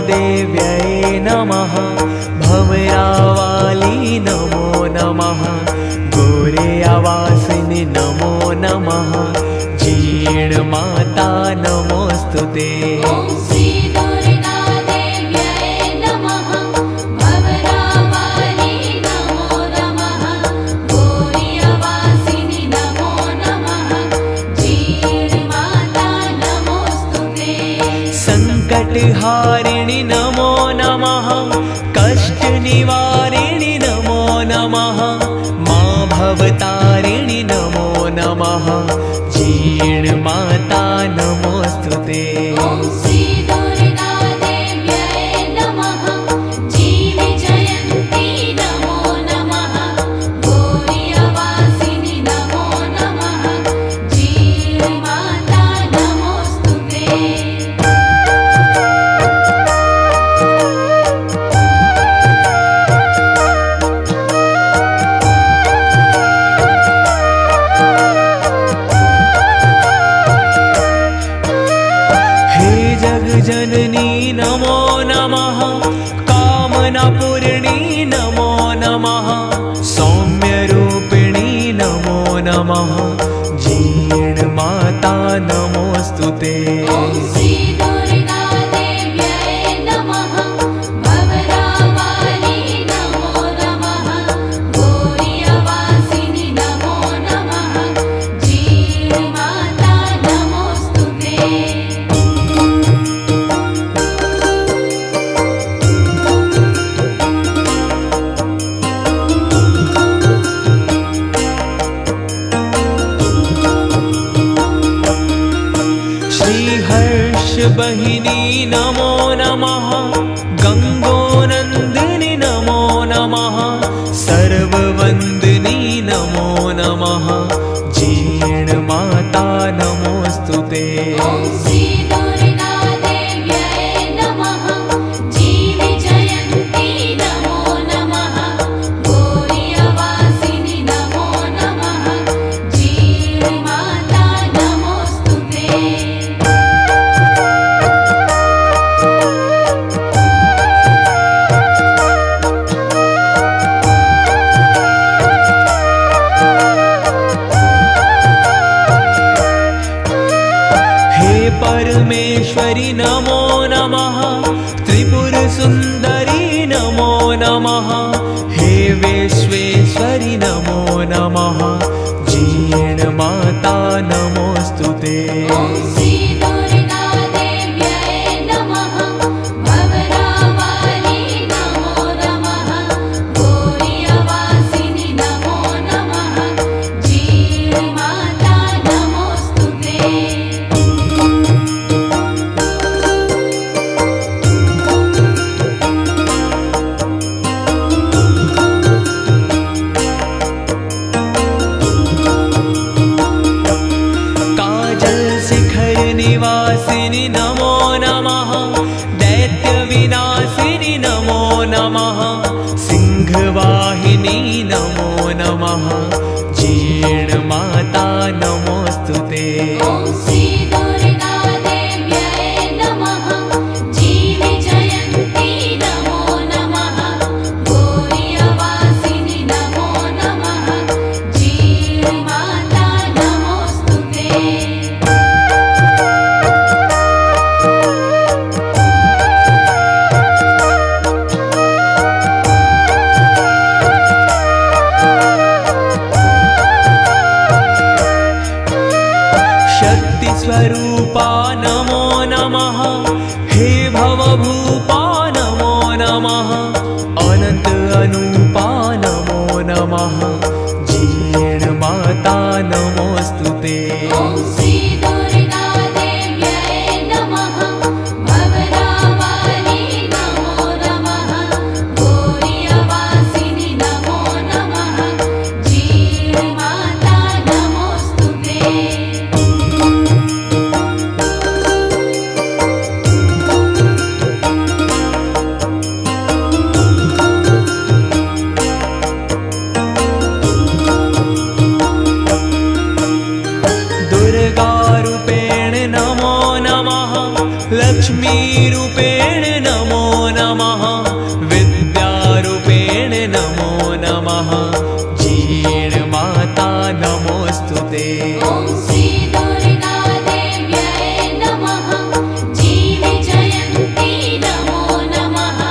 देव्यै नमः। भवरावाली नमो नमः। गौरियावासिनि नमो नमः। जीर्णमाता नमोस्तुते। संकटहारिणि नमो नमः। कष्टनिवारिणि नमो नमः। मां भवतारिणि नमो नमः। जीर्णमाता नमोस्तुते। जननी नमो नमः। कामनापूर्णी नमो नमः। सौम्यरूपिणी नमो नमः। जीर्णमाता नमोस्तुते। बहिनी नमो नमः। गंगोनंदिनी नमो नमः। सर्ववंदिनी नमो नमः। जीर्णमाता नमोस्तुते। परमेश्वरी नमो नमः। त्रिपुर सुंदरी नमो नमः। हे विश्वेश्वरी नमो नमः। जीर्णमाता नमोस्तुते। निवासिनी नमो नमः। दैत्य विनाशिनी नमो नमः। सिंहवाहिनी नमो नमः। जीर्णमाता नमोस्तुते। स्वरूपा नमो नमः। हे भवभूपा नमो नमः। अनंत अनूपा नमो नमः। जीर्णमाता नमोस्तुते। लक्ष्मीरूपेण नमो नमः विद्यारूपेण नमो नमः जीर्णमाता नमोऽस्तुते ॐ श्री दुर्गा देव्यै नमः जीवजयन्ती नमो नमः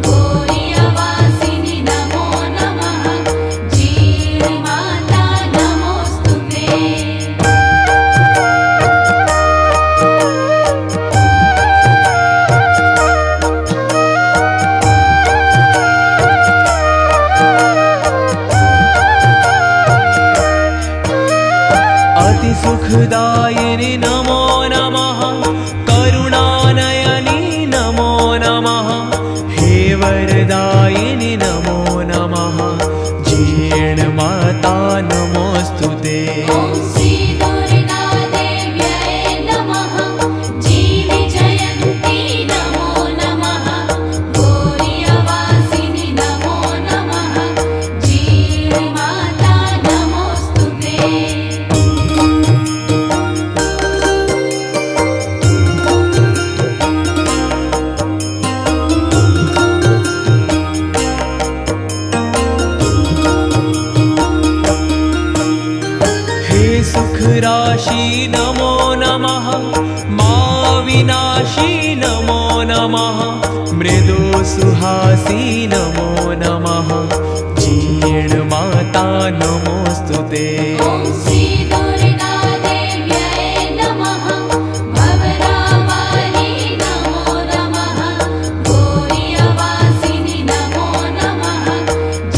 गौरीवासिनी नमो नमः जीर्णमाता नमोऽस्तुते सुखदायिनी नमो नमः करुणानयनी नमो नमः हे वरदायिनी नमो नमः जीर्णमाता नमोऽस्तुते ॐ श्री दुर्गा देव्यै नमः जीवजयन्ती नमो नमः गौरीवासिनी नमो नमः जीर्णमाता नमोऽस्तुते राशि नमो नमः मा विनाशी नमो नमः मृदु सुहासी नमो नमः जीर्णमाता नमोऽस्तुते ॐ श्री दुर्गा देव्यै नमः भवरावाली नमो नमः गौरीवासिनी नमो नमः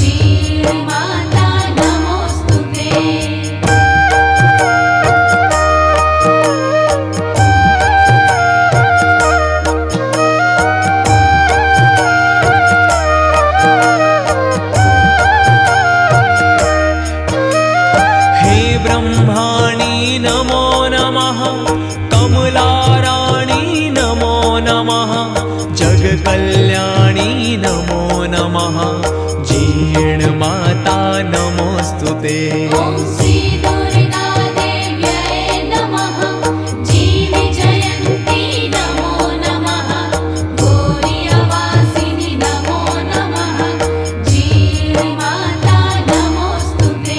जीर्णमाता नमोऽस्तुते ब्रह्माणी नमो नमः कमलाराणी नमो नमः जगकल्याणी नमो नमः जीर्णमाता नमोऽस्तुते ॐ श्री दुर्गा देव्यै नमः जीवजयन्ती नमो नमः गौरीवासिनी नमो नमः जीर्णमाता नमोऽस्तुते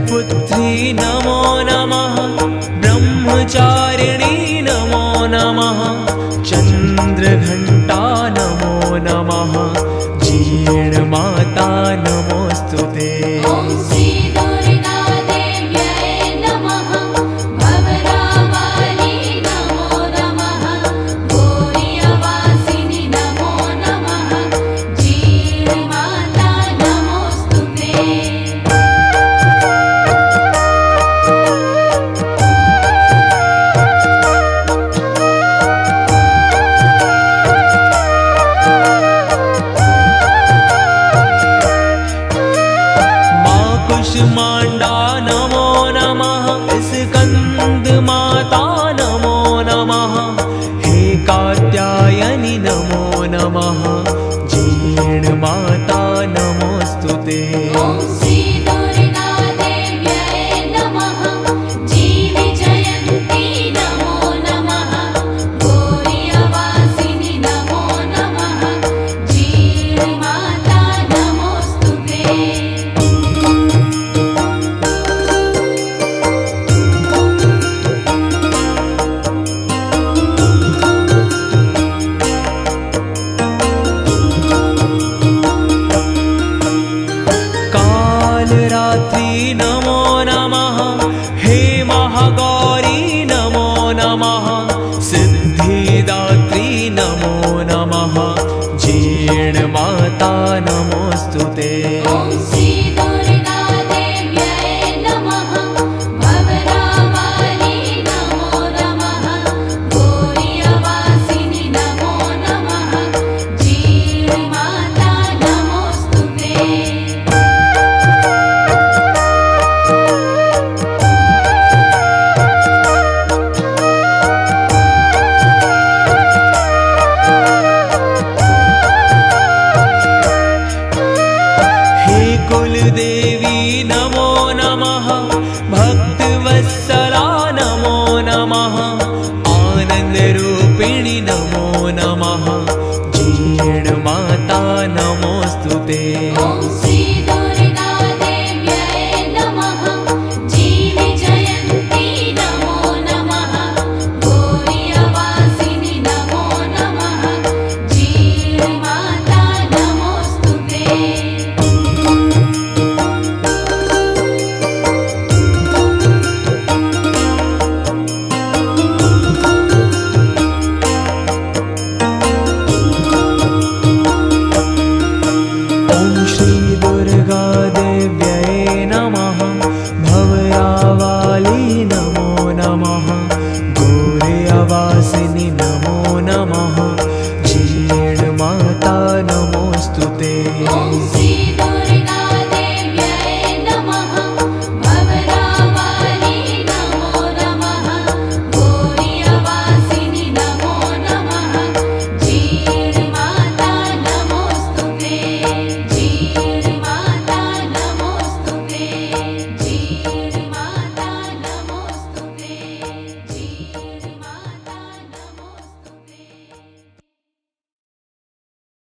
पुत्री नमो नमः ब्रह्मचारिणी नमो नमः चन्द्रघण्टा नमो नमः जीर्णमाता नमोऽस्तुते ॐ श्री दुर्गा देव्यै नमः भवरावाली नमो नमः गौरीवासिनी नमो नमः जीर्णमाता नमोऽस्तुते कुष्माण्डा नमो नमः स्कन्द माता नमो नमः हे कात्यायनि नमो नमः जीर्णमाता नमोऽस्तुते ॐ श्री दुर्गा देव्यै नमः जीवजयन्ती नमो नमः गौरीवासिनी नमो नमः जीर्णमाता नमोऽस्तुते नमो नमः